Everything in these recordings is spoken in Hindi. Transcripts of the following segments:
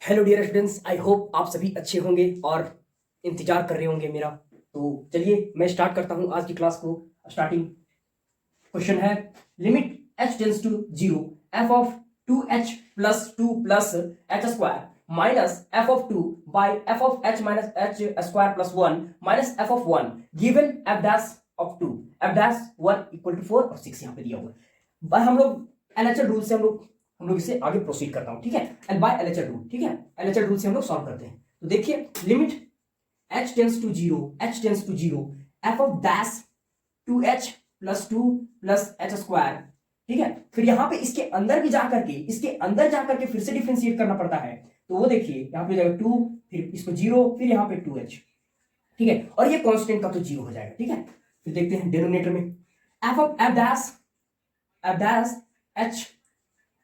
Hello dear students, I hope आप सभी अच्छे होंगे और इंतजार कर रहे होंगे मेरा। तो चलिए मैं स्टार्ट करता हूं आज की क्लास को। स्टार्टिंग क्वेश्चन है, limit h tends to 0 f of 2h plus 2 plus h square minus f of 2 by f of h minus h square plus 1 minus f of 1 given f dash of 2 f dash 1 equal to 4 और 6 यहाँ पे दिया हुआ है। भाई हम लोग एलएचएल रूल से हम लोग इसे आगे प्रोसीड करता हूं, ठीक है। एल बाय एलएचएल रूल, ठीक है। एलएचएल रूल से हम लोग सॉल्व करते हैं। तो देखिए limit h tends to 0 f of dash 2h plus 2 plus h square, ठीक है। फिर यहां पे इसके अंदर भी जाकर के फिर से डिफरेंशिएट करना पड़ता है। तो वो देखिए यहां पे जाएगा 2, फिर इसको 0, फिर यहां पे 2h, ठीक है। और ये कांस्टेंट का तो 0 हो जाएगा, ठीक है। फिर देखते हैं डिनोमिनेटर में f of f dash h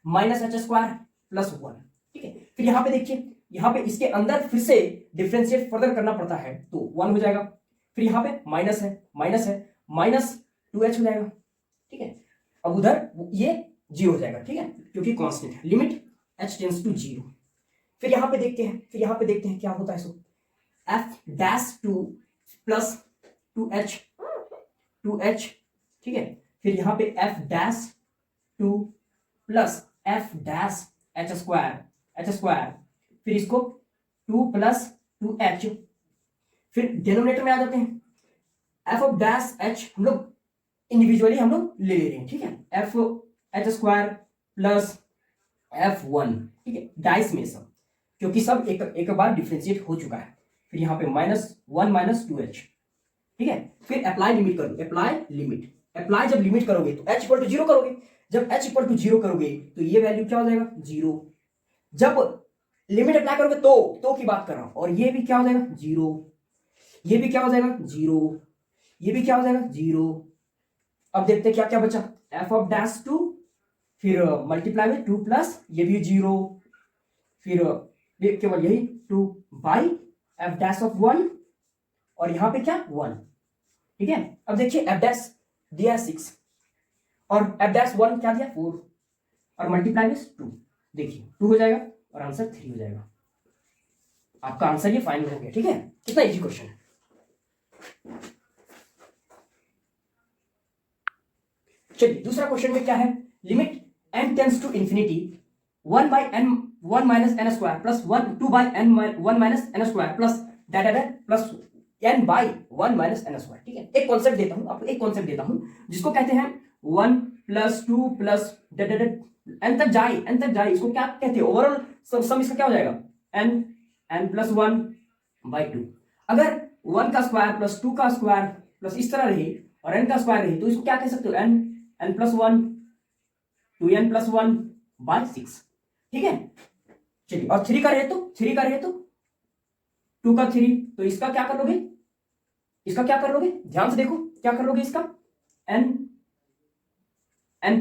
minus h square plus 1, ठीक है। फिर यहां पे देखिए, यहां पे इसके अंदर फिर से डिफरेंशिएट फर्दर करना पड़ता है तो 1 हो जाएगा। फिर यहां पे माइनस है माइनस 2h हो जाएगा, ठीक है। अब उधर ये 0 हो जाएगा, ठीक है, क्योंकि कांस्टेंट है। Limit h tends to 0। फिर यहां पे देखते हैं क्या होता है। सो f डैश 2 प्लस 2h, ठीक है। फिर यहां पे f dash 2 plus f dash h square, फिर इसको 2 प्लस 2h। फिर डिनोमिनेटर में आ जाते हैं, f ऑफ डैश h हम लोग इंडिविजुअली ले रहे हैं, ठीक है। f h square plus f1, ठीक है, डाइस में सब, क्योंकि सब एक बार डिफरेंशिएट हो चुका है। फिर यहाँ पे -1 माइनस 2h, ठीक है। फिर अप्लाई लिमिट करो, अप्लाई जब लिमिट करोगे तो h इक्वल टू 0 करोगे। जब h इक्वल टू 0 करोगे तो ये वैल्यू क्या हो जाएगा 0। जब लिमिट अप्लाई करोगे तो की बात कर रहा हूं, और ये भी क्या हो जाएगा 0, ये भी क्या हो जाएगा 0, ये भी क्या हो जाएगा 0। अब देखते हैं क्या क्या बचा। f ऑफ डैश 2, फिर मल्टीप्लाई में 2 प्लस ये भी 0, फिर केवल यही 2 बाई f डैश ऑफ 1, और यहां पे क्या 1, ठीक है। अब देखिए f डैश दिया 6 और f डैश 1 क्या दिया 4, और मल्टीप्लाई में 2, देखिए 2 हो जाएगा और आंसर 3 हो जाएगा। आपका आंसर ये फाइनल हो गया, ठीक है। कितना इजी क्वेश्चन है। चलिए दूसरा क्वेश्चन में क्या है, limit n tends to infinity 1 by n 1 minus n square plus 2 by n 1 minus n square plus plus n by 1 minus n square, ठीक है। एक कॉन्सेप्ट देता हूं आपको, जिसको कहते हैं 1 प्लस 2 प्लस n तक जाए इसको क्या कहते हैं, ओवरऑल सम इसका क्या हो जाएगा n प्लस 1 बाई 2। अगर 1 का स्क्वायर प्लस 2 का स्क्वायर प्लस इस तरह रहे और n का स्क्वायर रहे तो इसको क्या कह सकते हो n plus 1 2n plus 1 by 6, ठीक है। चलिए, और 3 का रहे तो 2 का 3, तो इसका क्या कर लोगे, ध्यान से देखो क्या कर लोगे इसका n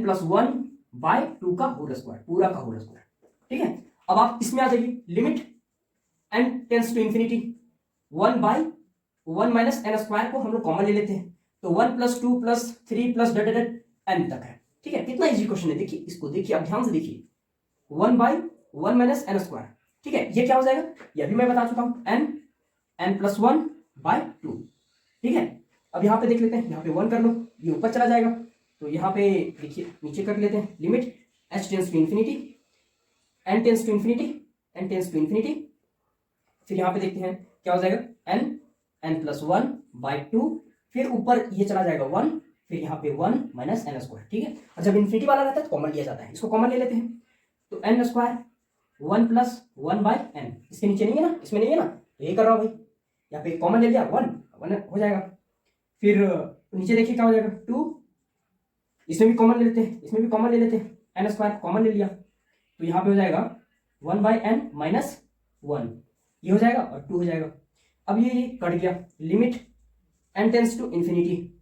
प्लस 1 बाई 2 का होल स्क्वायर, पूरा का होल स्क्वायर, ठीक है। अब आप इसमें आ जाइए, limit n tends to infinity 1 by 1 minus n square को हम लोग कॉमन ले लेते हैं, तो 1 प्लस 2 प्लस 3 प्लस n तक है, ठीक है। कितना इजी क्वेश्चन है, देखिए इसको, देखिए आप ध्यान से देखिए, 1 बाई 1 माइनस n स्क्वायर, ठीक है। ये क्या हो जाएगा, यह भी मैं बता चुका हूं, n प्लस 1 बाई 2, ठीक है। अब यहां पे देख लेते हैं, यहां पे 1 कर लो, ये ऊपर चला जाएगा, तो यहां पे देखिए नीचे कर लेते हैं, limit h tends to infinity n tends to infinity, फिर यहां पे देखते हैं क्या हो जाएगा n प्लस 1 बाई 2, फिर ऊपर ये चला जाएगा 1, फिर यहाँ पे 1 माइनस n स्क्वायर, ठीक है। और जब इन्फिनिटी वाला रहता है तो कॉमन लिया जाता है, इसको कॉमन ले लेते हैं, तो n square 1 plus 1 by n, इसके नीचे नहीं है ना, इसमें नहीं है ना, तो ये कर रहा हूं भाई, यहाँ पे कॉमन ले लिया 1 हो जाएगा। फिर नीचे देखिए क्या हो जाएगा 2, इसमें भी कॉमन ले लेते हैं, n स्क्वायर कॉमन ले लिया, तो यहाँ पे हो जाएगा 1 बाई n माइनस 1, ये हो जाएगा और 2 हो जाएगा। अब ये कट गया, limit n tends to infinity,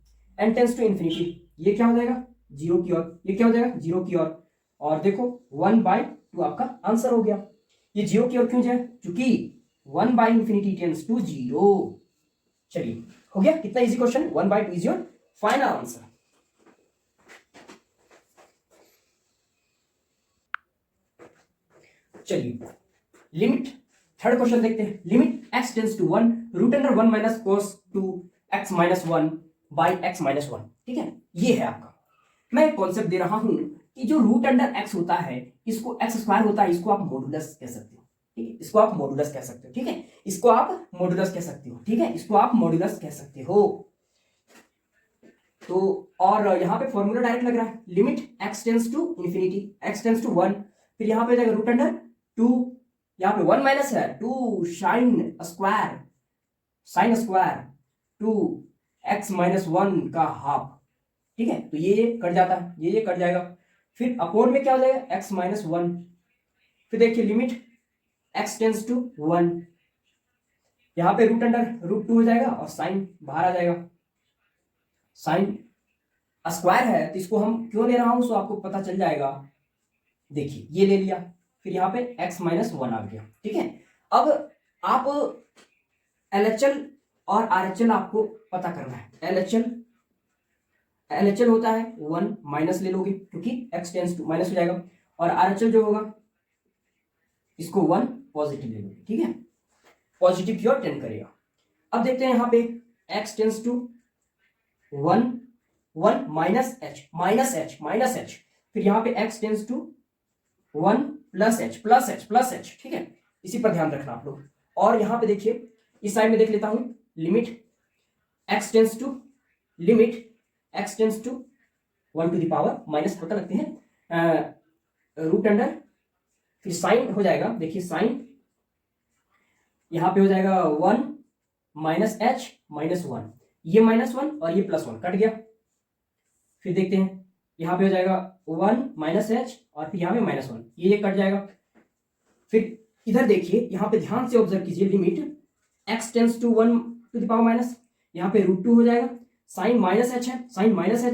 ये क्या हो जाएगा 0 की ओर, ये क्या हो जाएगा 0 की ओर, और देखो 1 बाई 2 आपका आंसर हो गया। ये 0 की ओर क्यों जाए, क्योंकि 1 बाई इंफिनिटी टेंड्स टू 0। चलिए हो गया, कितना easy question, 1 by 2 is your final answer. चलिए लिमिट, थर्ड क्वेश्चन देखते हैं, limit x tends to 1 root under 1 minus cos 2x minus 1 by x minus 1। ठीक है, ये है आपका। मैं एक कॉन्सेप्ट दे रहा हूं कि जो रूट अंडर x होता है, इसको x स्क्वायर होता है, इसको आप मॉडुलस कह सकते हो। ठीक है, इसको आप मॉडुलस कह सकते हो। ठीक है, इसको आप मॉडुलस कह सकते हो। ठीक है, इसको आप मॉडुलस कह सकते हो। तो और यहाँ पे फॉर्मूला डायरेक्ट लग रहा है, limit x tends to infinity, x tends to 1, फिर यहाँ पे जाएगा रूट अंडर 2, यहाँ पे 1 माइनस है 2 साइन स्क्वायर 2 x माइनस 1 का हाफ। ठीक है, तो ये कट जाता है, ये कट जाएगा, फिर अपोन में क्या हो जाएगा x माइनस 1, फिर देखिए लिमिट x टेंस टू 1, यहाँ पे रूट अंडर रूट 2 हो जाएगा और साइन बाहर आ जाएगा। साइन स्क्वायर है तो इसको हम क्यों ले रहा हूं, सो आपको पता चल जाएगा। देखिए ये ले लिया, फिर यहाँ पे x माइनस 1 आ गया। ठीक है, अब आप LHL और RHL आपको पता करना है। LHL होता है 1 माइनस ले लोगे क्योंकि x टेंस टू माइनस हो जाएगा, और RHL जो होगा इसको 1 पॉजिटिव ले लोगे। ठीक है, पॉजिटिव की ओर टेंड करेगा। अब देखते हैं यहाँ पे x tends to 1 minus h, फिर यहाँ पे x tends to 1 plus h। ठीक है, इसी पर ध्यान रखना आप लोग। और यहाँ पे देखिए इस साइड में देख लेता हूं, limit x tends to 1 to the power minus पता लगते हैं रूट अंडर, फिर साइन हो जाएगा। देखिए साइन यहाँ पे हो जाएगा 1 माइनस h माइनस 1, ये माइनस 1 और ये प्लस 1 कट गया। फिर देखते हैं यहाँ पे हो जाएगा 1 माइनस h और फिर यहाँ पे माइनस 1, ये कट जाएगा। फिर इधर देखिए, यहाँ पे ध्यान से ऑब्जर्व कीजिए, limit x tends to 1 to the power minus, यहाँ पे रूट 2 हो जाएगा, साइन माइनस h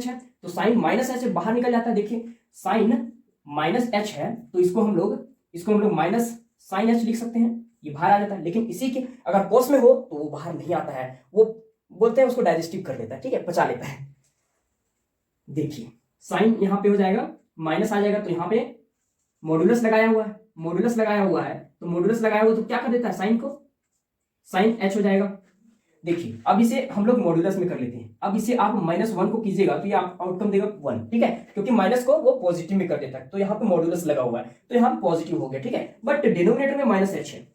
है, तो साइन माइनस h बाहर निकल जाता है। देखिए साइन माइनस h है तो इसको हम लोग माइनस साइन h लिख सकते हैं, ये बाहर आ जाता है। लेकिन इसी के अगर कोस में हो तो वो बाहर नहीं आता है, वो बोलते हैं उसको डाइजेस्टिव कर लेता है। ठीक है, पचा लेता है। देखिए साइन यहाँ पे हो जाएगा माइनस आ जाएगा, तो यहाँ पे मॉडुलस लगाया हुआ है, तो मॉडुलस लगाया हुआ तो क्या कर देता है, साइन को साइन h हो जाएगा। देखिए अब इसे हम लोग मॉडुलस में कर लेते हैं। अब इसे आप -1 को कीजिएगा तो ये आप आउटकम देगा 1। ठीक है, क्योंकि माइनस को वो पॉजिटिव में कर देता है, तो यहाँ पे मॉडुलस लगा हुआ है तो यहाँ पॉजिटिव हो गया। ठीक है, बट डिनोमिनेटर में माइनस h है,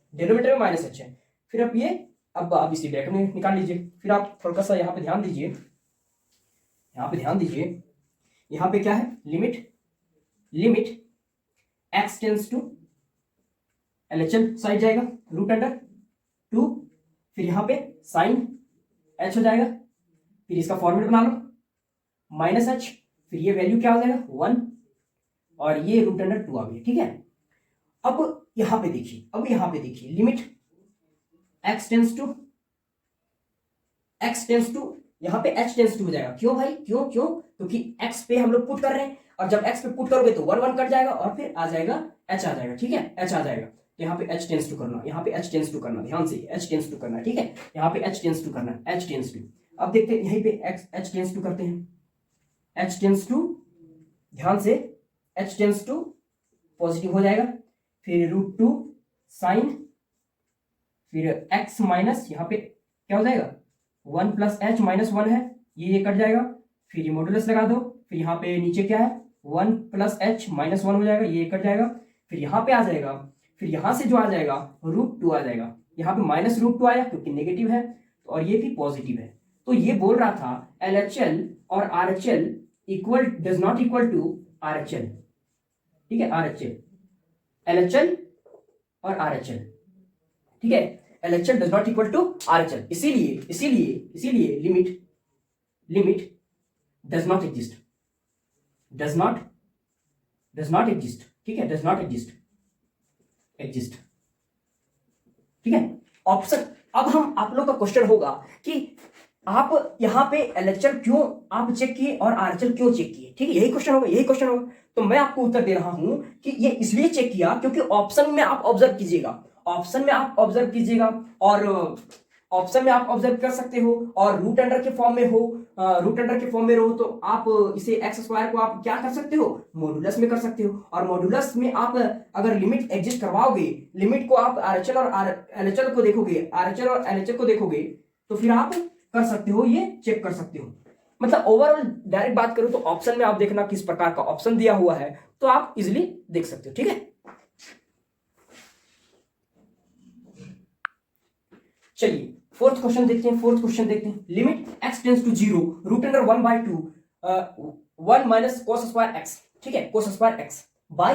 फिर आप ये अब इसी ब्रैकेट में निकाल लीजिए। फिर आप थोड़ा सा यहाँ पे ध्यान दीजिए, यहाँ पे क्या है, limit x tends to LHL side जाएगा रूट अंडर 2, फिर यहाँ पे साइन h हो जाएगा, फिर इसका फॉर्मूला बना लो माइनस h, फिर ये वैल्यू क्या हो जाएगा 1 और ये रूट अंडर 2 आ गया। ठीक है, अब यहाँ पे देखिए लिमिट x टेंस टू यहाँ पे h टेंस टू हो जाएगा। क्यों भाई, क्यों क्योंकि x पे हम लोग पुट कर रहे हैं, और जब x पे पुट करोगे तो 1 कट जाएगा और फिर आ जाएगा h आ जाएगा। ठीक है, h आ जाएगा, तो यहाँ पे h टेंस टू करना, ध्यान से h टेंस टू करना। ठीक है, यहाँ पे h टेंस टू करना, h टेंस टू। अब देखते हैं यहीं पे h टेंस टू करते हैं, h टेंस टू, ध्यान से h टेंस टू पॉजिटिव हो जाएगा, फिर रूट 2 साइन, फिर x माइनस, यहाँ पे क्या हो जाएगा 1 प्लस h माइनस 1 है, ये कट जाएगा, फिर ये मॉडुलस लगा दो, फिर यहाँ पे नीचे क्या है 1 प्लस h माइनस 1 हो जाएगा, ये कट जाएगा, फिर यहाँ पे आ जाएगा, फिर यहाँ से जो आ जाएगा रूट 2 आ जाएगा। यहाँ पे माइनस रूट 2 आया क्योंकि नेगेटिव है, और ये भी पॉजिटिव है। तो ये बोल रहा था LHL और RHL equal does not equal to RHL। ठीक है, LHL और RHL, ठीक है, LHL does not equal to RHL, इसीलिए लिमिट डज नॉट एग्जिस्ट, ठीक है, डज नॉट एग्जिस्ट। ठीक है, ऑप्शन। अब आप लोग का क्वेश्चन होगा कि आप यहाँ पे LHL क्यों आप चेक किए और RHL क्यों चेक किए। ठीक है, यही क्वेश्चन होगा, तो मैं आपको उत्तर दे रहा हूं कि ये इसलिए चेक किया क्योंकि ऑप्शन में आप ऑब्जर्व कीजिएगा, और ऑप्शन में आप ऑब्जर्व कर सकते हो, और रूट अंडर के फॉर्म में हो, रूट अंडर के फॉर्म में रहो तो आप इसे एक्स स्क्वायर को आप क्या कर सकते हो, मॉड्यूलस में कर सकते हो। और मॉड्यूलस में आप अगर लिमिट एग्जिस्ट करवाओगे, लिमिट को आप आरएचएल और एलएचएल को देखोगे, आरएचएल और एलएचएल को देखोगे तो फिर आप कर सकते हो, ये चेक कर सकते हो। मतलब ओवरऑल डायरेक्ट बात करूं तो ऑप्शन में आप देखना किस प्रकार का ऑप्शन दिया हुआ है तो आप इजिली देख सकते हो। ठीक है, चलिए फोर्थ क्वेश्चन देखते हैं। फोर्थ क्वेश्चन देखते हैं, limit x tends to zero root under 1/2 1 minus cos square x. ठीक है, cos square x by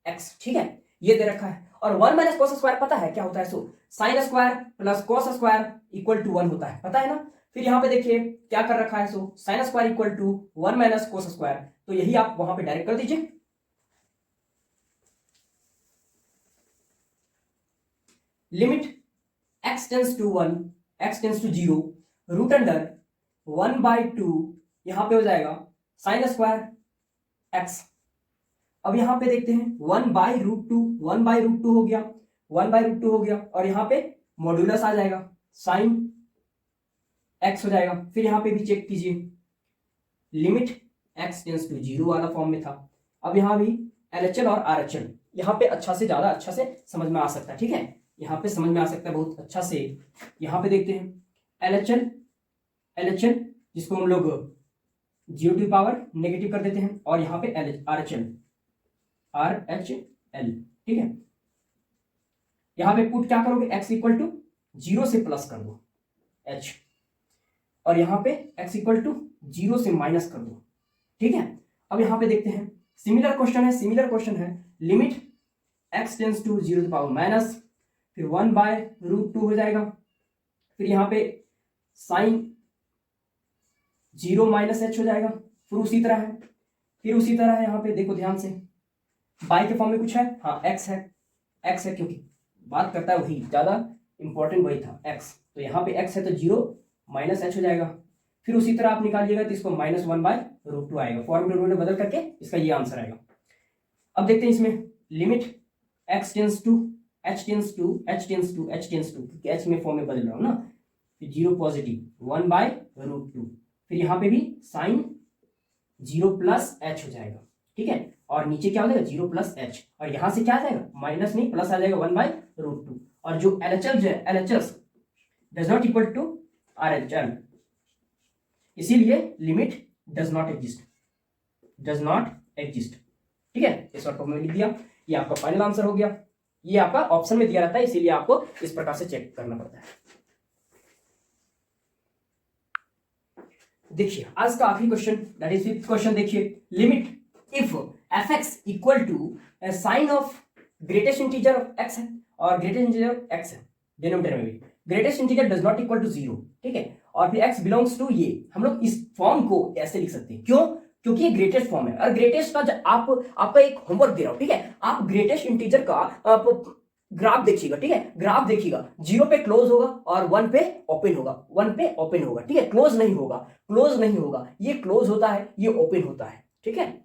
x. ठीक है, ये दे रखा है और 1 माइनस कोस स्क्वायर पता है क्या होता है, so sine square plus cos square equal to 1 होता है, पता है ना। फिर यहां पे देखिए क्या कर रखा है, so sine square equal to 1 minus cos square, तो यही आप वहां पे डायरेक्ट कर दीजिए। Limit x tends to 1 x tends to 0 root under 1/2 यहां पे हो जाएगा साइन स्क्वायर x। अब यहां पे देखते हैं 1/√2 1/√2 हो गया, 1/√2 हो गया और यहां पे मॉड्यूलस आ जाएगा साइन x हो जाएगा। फिर यहां पे भी चेक कीजिए, लिमिट x टेंस टू 0 वाला फॉर्म में था। अब यहां भी एलएचएल और आरएचएल यहां पे ज्यादा अच्छा से समझ में आ सकता है। ठीक है, यहां पे समझ में आ सकता है बहुत अच्छा से। यहां पे देखते हैं एलएचएल जिसको हम लोग 0 टू पावर नेगेटिव कर देते हैं और यहां पे आरएचएल। ठीक है, यहां पे पुट क्या करोगे, x इक्वल टू 0 से प्लस कर दो h और यहां पे x इक्वल टू 0 से माइनस कर दो। ठीक है, अब यहां पे देखते हैं सिमिलर क्वेश्चन है limit x tends to 0 to power minus, फिर 1/√2 हो जाएगा। फिर यहां पे साइन 0 माइनस h हो जाएगा। फिर उसी तरह है यहां पे देखो ध्यान से, बाई के फॉर्म में कुछ है, हाँ x है क्योंकि बात करता है वही, ज्यादा इंपॉर्टेंट वही था x, तो यहां पे x है तो 0 माइनस h हो जाएगा। फिर उसी तरह आप निकालिएगा तो इसको -1/√2 आएगा, फॉर्म में बदल करके इसका ये आंसर आएगा। अब देखते हैं इसमें limit x tends to h tends to क्योंकि h में फॉर्म में बदल रहा हूं ना, फिर 0 पॉजिटिव 1/√2, फिर यहां पे भी साइन 0 प्लस h हो जाएगा। ठीक है, और नीचे क्या हो जाएगा 0 प्लस h और यहां से क्या आ जाएगा, माइनस नहीं प्लस आ जाएगा 1/√2 और जो LHL does not equal to RHL, इसीलिए लिमिट डज नॉट एग्जिस्ट। ठीक है, इस शॉर्ट फॉर्म में लिख दिया, ये आपका फाइनल आंसर हो गया। ये आपका ऑप्शन में दिया रहता है इसीलिए आपको इस प्रकार से चेक करना पड़ता है। देखिए आज का आखिरी question, that is fifth question. देखिए limit if fx equal to sine of greatest integer of x है और ग्रेटेस्ट इंटीजर ऑफ x है डिनोमिनेटर में भी, greatest integer does not equal to 0। ठीक है, और फिर x बिलोंग्स टू ये, हम लोग इस फॉर्म को ऐसे लिख सकते हैं, क्यों, क्योंकि ये ग्रेटेस्ट फॉर्म है और ग्रेटेस्ट का आपका एक होमवर्क दे रहा हूं। ठीक है, आप ग्रेटेस्ट इंटीजर का ग्राफ देखिएगा। ठीक है, ग्राफ देखिएगा, 0 पे क्लोज होगा और 1 पे ओपन होगा। ठीक है, क्लोज नहीं होगा, ये क्लोज होता है, ये ओपन होता है। ठीक है,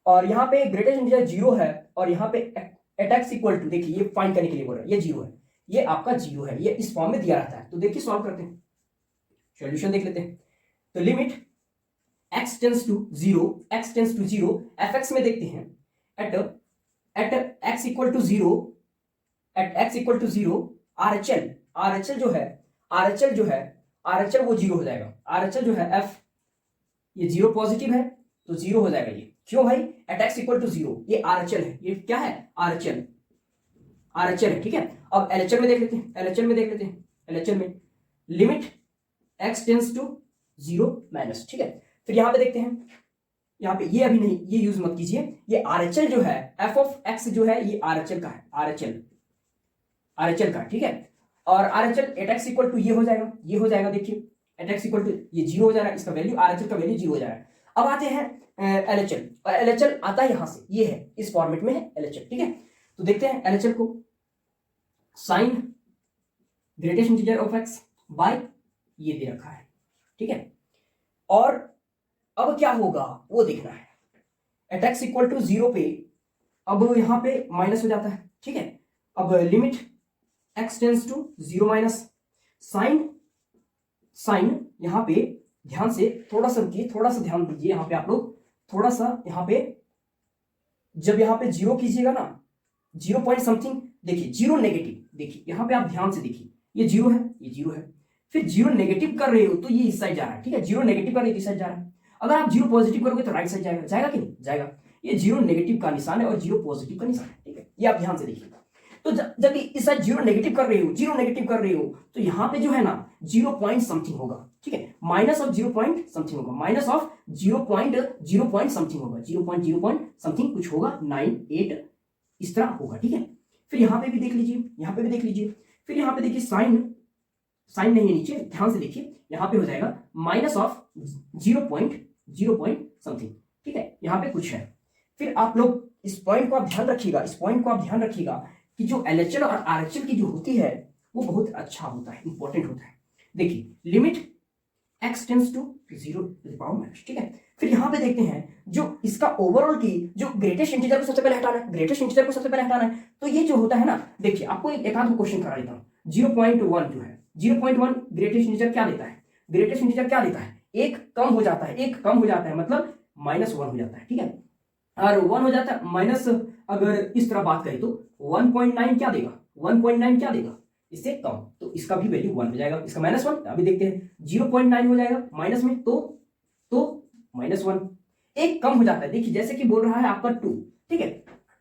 और यहाँ पे ग्रेटेस्ट इंटीजर 0 है और यहाँ पे एट एक्स इक्वल टू, देखिए ये फाइंड करने के लिए बोल रहा है, ये 0 है, ये आपका 0 है, ये इस फॉर्म में दिया रहता है। तो देखिए सॉल्व करते हैं, सॉल्यूशन देख लेते हैं। तो limit x tends to 0 fx में देखते हैं at x equal to 0 RHL वो 0 हो जाएगा। RHL जो है f, ये 0 पॉजिटिव है तो 0 हो जाएगा। ये क्यों भाई, एट x इक्वल टू 0, ये RHL है, ये क्या है RHL है। ठीक है, अब LHL में देख लेते हैं, LHL में limit x tends to 0 minus. ठीक है, फिर यहां पे देखते हैं, यहां पे ये अभी नहीं, ये यूज मत कीजिए, ये RHL जो है f ऑफ x जो है ये RHL का है, RHL का। ठीक है, और RHL at x equal to ये हो जाएगा, देखिए एट x इक्वल टू ये 0 हो जाएगा, इसका वैल्यू RHL का वैल्यू 0 हो जाएगा। अब आते हैं LHL, और LHL आता है यहां से, ये है इस फॉर्मेट में है LHL। ठीक है, तो देखते हैं LHL को, sine greatest integer of x by ये दे रखा है। ठीक है, और अब क्या होगा वो देखना है। एट x इक्वल टू 0 पे अब यहां पे माइनस हो जाता है। ठीक है, अब limit x tends to 0 minus, sine यहां पे ध्यान से थोड़ा सा रुकिए, थोड़ा सा ध्यान दीजिए यहाँ पे आप लोग, थोड़ा सा यहाँ पे जब यहाँ पे जीरो कीजिएगा ना, 0 पॉइंट समथिंग, देखिए जीरो नेगेटिव, देखिए यहाँ पे आप ध्यान से देखिए, ये जीरो है, ये जीरो है, फिर जीरो नेगेटिव कर रहे हो तो ये इस साइड जा रहा है, ठीक है, जीरो नेगेटिव कर रहे हो तो इस साइड जा रहा है। अगर आप जीरो पॉजिटिव करोगे तो राइट साइड जाएगा, जाएगा कि नहीं जाएगा। ये जीरो नेगेटिव का निशान है और जीरो पॉजिटिव का निशान है, ठीक है, ये आप ध्यान से देखिए। तो जब इस साइड जीरो नेगेटिव कर रहे हो, जीरो नेगेटिव कर रहे हो, तो यहाँ पे जो है ना 0 पॉइंट समथिंग होगा, ठीक है, माइनस ऑफ 0 पॉइंट समथिंग होगा, माइनस ऑफ 0 पॉइंट समथिंग होगा, 0 पॉइंट समथिंग कुछ होगा, 9 8 इस तरह होगा, ठीक है। फिर यहाँ पे भी देख लीजिए, यहाँ पे भी देख लीजिए, फिर यहाँ पे देखिए साइन नहीं है नीचे, ध्यान से देखिए, यहाँ पे हो जाएगा माइनस ऑफ 0 पॉइंट समथिंग, ठीक है, यहाँ पे कुछ है। फिर आप लोग इस पॉइंट को आप ध्यान रखिएगा, इस पॉइंट को आप ध्यान रखिएगा कि जो LHL और RHL की जो होती है वो बहुत अच्छा होता है, इंपॉर्टेंट होता है। देखिए limit x tends to 0 to the power minus, ठीक है। फिर यहाँ पे देखते हैं जो इसका ओवरऑल की जो ग्रेटेस्ट इंटीजर को सबसे पहले हटाना है, ग्रेटेस्ट इंटीजर को सबसे पहले हटाना है, तो ये जो होता है ना, देखिए आपको एक आध क्वेश्चन करा देता हूँ। 0.1 जो है, 0.1 ग्रेटेस्ट इंटीजर क्या देता है, ग्रेटेस्ट इंटीजर क्या देता है, एक कम हो जाता है, एक कम हो जाता है, मतलब -1 हो जाता है, ठीक है, और 1 हो जाता है माइनस, अगर इस तरह बात करें तो 1.9 क्या देगा, 1.9 क्या देगा, इससे कम, तो इसका भी वैल्यू 1 हो जाएगा, इसका -1, अभी देखते हैं 0.9 हो जाएगा माइनस में, तो -1, एक कम हो जाता है, देखिए जैसे कि बोल रहा है आपका 2, ठीक है,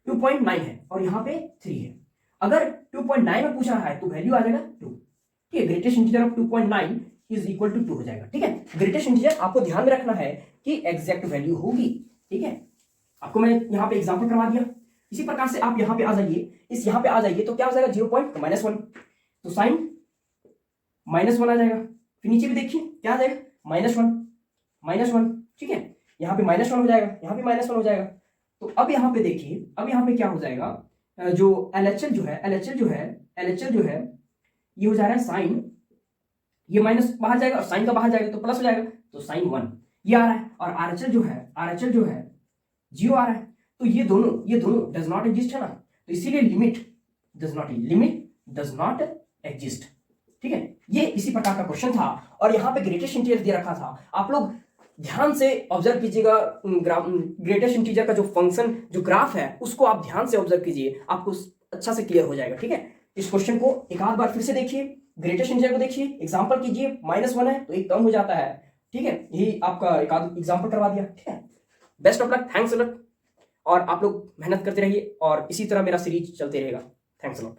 2.9 है और यहाँ पे 3 है, अगर 2.9 में पूछ रहा है तो वैल्यू आ जाएगा 2, ठीक है, greatest integer of 2.9 is equal to 2 हो जाएगा, ठीक है। ग्रेटेस्ट इंटीजर आपको ध्यान में रखना है कि एग्जैक्ट वैल्यू होगी, ठीक है, आपको मैंने यहाँ पे एग्जांपल करवा दिया। इसी प्रकार से आप यहाँ पे आ जाइए, इस यहाँ पे आ जाइए तो क्या हो जाएगा 0.1, तो साइन -1 आ जाएगा, फिर नीचे भी देखिए क्या आ जाएगा -1, ठीक है, यहाँ पे -1 हो जाएगा, यहाँ पे -1 हो जाएगा। तो अब यहाँ पे देखिए, अब यहाँ पे क्या हो जाएगा, जो LHL जो है ये हो जा रहा है साइन, ये माइनस बाहर जाएगा और साइन का बाहर जाएगा तो प्लस हो जाएगा, तो साइन 1 ये आ रहा है, और RHL जो है 0 आ रहा है, तो ये दोनों डज नॉट एग्जिस्ट है ना, तो इसीलिए लिमिट डज नॉट एग्जिस्ट, ठीक है। ये इसी प्रकार का क्वेश्चन था और यहाँ पे ग्रेटेस्ट इंटीजर दे रखा था, आप लोग ध्यान से ऑब्जर्व कीजिएगा, ग्रेटेस्ट इंटीजर का जो फंक्शन जो ग्राफ है उसको आप ध्यान से ऑब्जर्व कीजिए, आपको अच्छा से क्लियर हो जाएगा, ठीक है। इस क्वेश्चन को एक आध बार फिर से देखिए, ग्रेटेस्ट इंटीजर को देखिए, एग्जांपल कीजिए, -1 है तो एक कम हो जाता है, ठीक है, यही आपका एक आध एग्जांपल करवा दिया, ठीक है। Best of luck, thanks a lot, और आप लोग मेहनत करते रहिए और इसी तरह मेरा सीरीज चलते रहेगा। Thanks a lot.